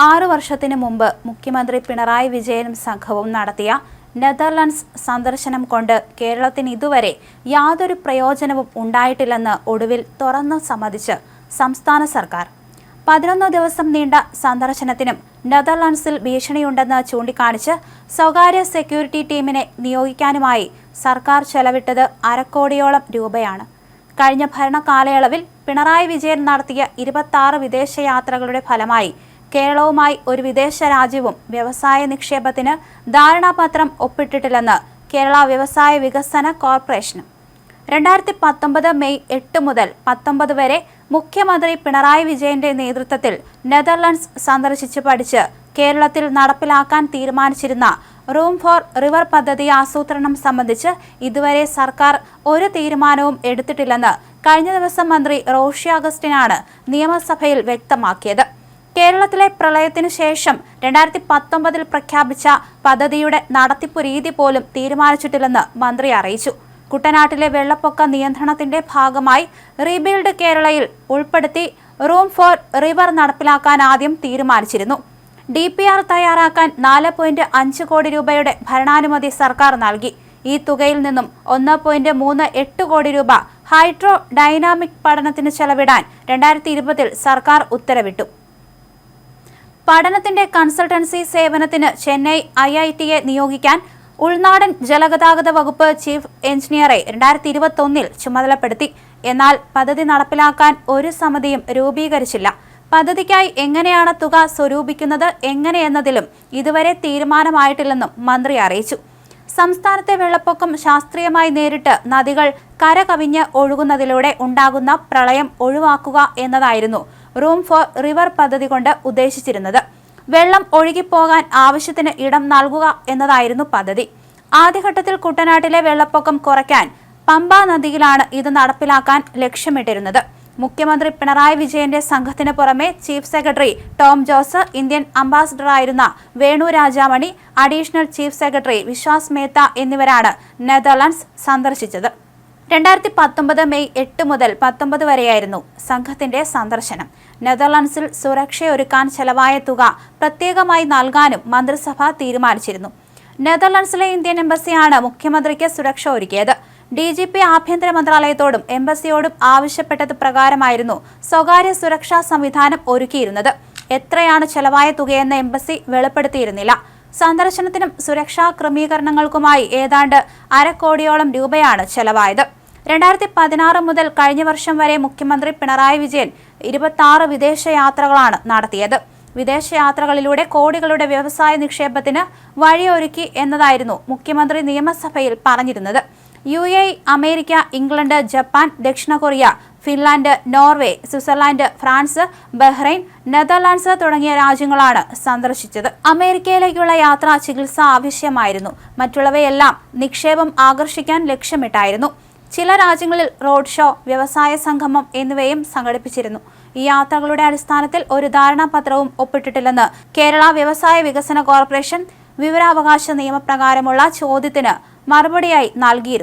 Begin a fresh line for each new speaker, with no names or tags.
6 വർഷത്തിനു മുമ്പ് മുഖ്യമന്ത്രി പിണറായി വിജയനും സംഘവും നടത്തിയ നെതർലൻഡ്സ് സന്ദർശനം കൊണ്ട് കേരളത്തിന് ഇതുവരെ യാതൊരു പ്രയോജനവും ഉണ്ടായിട്ടില്ലെന്ന് ഒടുവിൽ തുറന്നു സമ്മതിച്ച് സംസ്ഥാന സർക്കാർ. 11 ദിവസം നീണ്ട സന്ദർശനത്തിനും നെതർലൻഡ്സിൽ ഭീഷണിയുണ്ടെന്ന് ചൂണ്ടിക്കാണിച്ച് സ്വകാര്യ സെക്യൂരിറ്റി ടീമിനെ നിയോഗിക്കാനുമായി സർക്കാർ ചെലവിട്ടത് 1/2 കോടിയോളം രൂപയാണ്. കഴിഞ്ഞ ഭരണകാലയളവിൽ പിണറായി വിജയൻ നടത്തിയ 26 വിദേശയാത്രകളുടെ ഫലമായി കേരളവുമായി ഒരു വിദേശ രാജ്യവും വ്യവസായ നിക്ഷേപത്തിന് ധാരണാപത്രം ഒപ്പിട്ടിട്ടില്ലെന്ന് കേരള വ്യവസായ വികസന കോർപ്പറേഷനും. 2019 മെയ് 8 മുതൽ 19 വരെ മുഖ്യമന്ത്രി പിണറായി വിജയന്റെ നേതൃത്വത്തിൽ നെതർലൻഡ്സ് സന്ദർശിച്ച് പഠിച്ച് കേരളത്തിൽ നടപ്പിലാക്കാൻ തീരുമാനിച്ചിരുന്ന റൂം ഫോർ റിവർ പദ്ധതി ആസൂത്രണം സംബന്ധിച്ച് ഇതുവരെ സർക്കാർ ഒരു തീരുമാനവും എടുത്തിട്ടില്ലെന്ന് കഴിഞ്ഞ ദിവസം മന്ത്രി റോഷി അഗസ്റ്റിനാണ് നിയമസഭയിൽ വ്യക്തമാക്കിയത്. കേരളത്തിലെ പ്രളയത്തിനു ശേഷം 2019 പ്രഖ്യാപിച്ച പദ്ധതിയുടെ നടത്തിപ്പ് രീതി പോലും തീരുമാനിച്ചിട്ടില്ലെന്ന് മന്ത്രി അറിയിച്ചു. കുട്ടനാട്ടിലെ വെള്ളപ്പൊക്ക നിയന്ത്രണത്തിന്റെ ഭാഗമായി റീബിൽഡ് കേരളയിൽ ഉൾപ്പെടുത്തി റൂം ഫോർ റിവർ നടപ്പിലാക്കാൻ ആദ്യം തീരുമാനിച്ചിരുന്നു. DPR തയ്യാറാക്കാൻ 4.5 കോടി രൂപയുടെ ഭരണാനുമതി സർക്കാർ നൽകി. ഈ തുകയിൽ നിന്നും 1.38 കോടി രൂപ ഹൈഡ്രോ ഡൈനാമിക് പഠനത്തിന് ചെലവിടാൻ 2020 സർക്കാർ ഉത്തരവിട്ടു. പഠനത്തിന്റെ കൺസൾട്ടൻസി സേവനത്തിന് ചെന്നൈ IITയെ നിയോഗിക്കാൻ ഉൾനാടൻ ജലഗതാഗത വകുപ്പ് ചീഫ് എഞ്ചിനീയറെ 2021 ചുമതലപ്പെടുത്തി. എന്നാൽ പദ്ധതി നടപ്പിലാക്കാൻ ഒരു സമിതിയും രൂപീകരിച്ചില്ല. പദ്ധതിക്കായി എങ്ങനെയാണ് തുക സ്വരൂപിക്കുന്നത് എങ്ങനെയെന്നതിലും ഇതുവരെ തീരുമാനമായിട്ടില്ലെന്നും മന്ത്രി അറിയിച്ചു. സംസ്ഥാനത്തെ വെള്ളപ്പൊക്കം ശാസ്ത്രീയമായി നേരിട്ട് നദികൾ കരകവിഞ്ഞ് ഒഴുകുന്നതിലൂടെ ഉണ്ടാകുന്ന പ്രളയം ഒഴിവാക്കുക എന്നതായിരുന്നു റൂം ഫോർ റിവർ പദ്ധതി കൊണ്ട് ഉദ്ദേശിച്ചിരുന്നത്. വെള്ളം ഒഴുകിപ്പോകാൻ ആവശ്യത്തിന് ഇടം നൽകുക എന്നതായിരുന്നു പദ്ധതി. ആദ്യഘട്ടത്തിൽ കുട്ടനാട്ടിലെ വെള്ളപ്പൊക്കം കുറയ്ക്കാൻ പമ്പ നദിയിലാണ് ഇത് നടപ്പിലാക്കാൻ ലക്ഷ്യമിട്ടിരുന്നത്. മുഖ്യമന്ത്രി പിണറായി വിജയന്റെ സംഘത്തിന് പുറമെ chief secretary Tom Jose, Indian അംബാസഡറായിരുന്ന Venu Rajamani, additional chief secretary Vishwas Mehta എന്നിവരാണ് നെതർലൻഡ്സ് സന്ദർശിച്ചത്. 2019 മെയ് 8 മുതൽ 19 വരെയായിരുന്നു സംഘത്തിന്റെ സന്ദർശനം. നെതർലൻഡ്സിൽ സുരക്ഷയൊരുക്കാൻ ചെലവായ തുക പ്രത്യേകമായി നൽകാനും മന്ത്രിസഭ തീരുമാനിച്ചിരുന്നു. നെതർലൻഡ്സിലെ ഇന്ത്യൻ എംബസിയാണ് മുഖ്യമന്ത്രിക്ക് സുരക്ഷ ഒരുക്കിയത്. DGP ആഭ്യന്തര മന്ത്രാലയത്തോടും എംബസിയോടും ആവശ്യപ്പെട്ടത് പ്രകാരമായിരുന്നു സ്വകാര്യ സുരക്ഷാ സംവിധാനം ഒരുക്കിയിരുന്നത്. എത്രയാണ് ചെലവായ തുകയെന്ന് എംബസി വെളിപ്പെടുത്തിയിരുന്നില്ല. സന്ദർശനത്തിനും സുരക്ഷാ ക്രമീകരണങ്ങൾക്കുമായി ഏതാണ്ട് 1/2 കോടിയോളം രൂപയാണ് ചെലവായത്. 2016 മുതൽ കഴിഞ്ഞ വർഷം വരെ മുഖ്യമന്ത്രി പിണറായി വിജയൻ 26 വിദേശയാത്രകളാണ് നടത്തിയത്. വിദേശയാത്രകളിലൂടെ കോടികളുടെ വ്യവസായ നിക്ഷേപത്തിന് വഴിയൊരുക്കി എന്നതായിരുന്നു മുഖ്യമന്ത്രി നിയമസഭയിൽ പറഞ്ഞിരുന്നത്. UAE, അമേരിക്ക, ഇംഗ്ലണ്ട്, ജപ്പാൻ, ദക്ഷിണ Korea, Finland, Norway, Switzerland, France, Bahrain, Netherlands തുടങ്ങിയ രാജ്യങ്ങളാണ് സന്ദർശിച്ചത്. അമേരിക്കയിലേക്കുള്ള യാത്ര ചികിത്സ ആവശ്യമായിരുന്നു. മറ്റുള്ളവയെല്ലാം നിക്ഷേപം ആകർഷിക്കാൻ ലക്ഷ്യമിട്ടായിരുന്നു. ചില രാജ്യങ്ങളിൽ റോഡ് ഷോ, വ്യവസായ സംഗമം എന്നിവയും സംഘടിപ്പിച്ചിരുന്നു. ഈ യാത്രകളുടെ അടിസ്ഥാനത്തിൽ ഒരു ധാരണാപത്രവും ഒപ്പിട്ടിട്ടില്ലെന്ന് കേരള വ്യവസായ വികസന കോർപ്പറേഷൻ വിവരാവകാശ നിയമപ്രകാരമുള്ള ചോദ്യത്തിന് മറുപടിയായി നൽകിയിരുന്നു.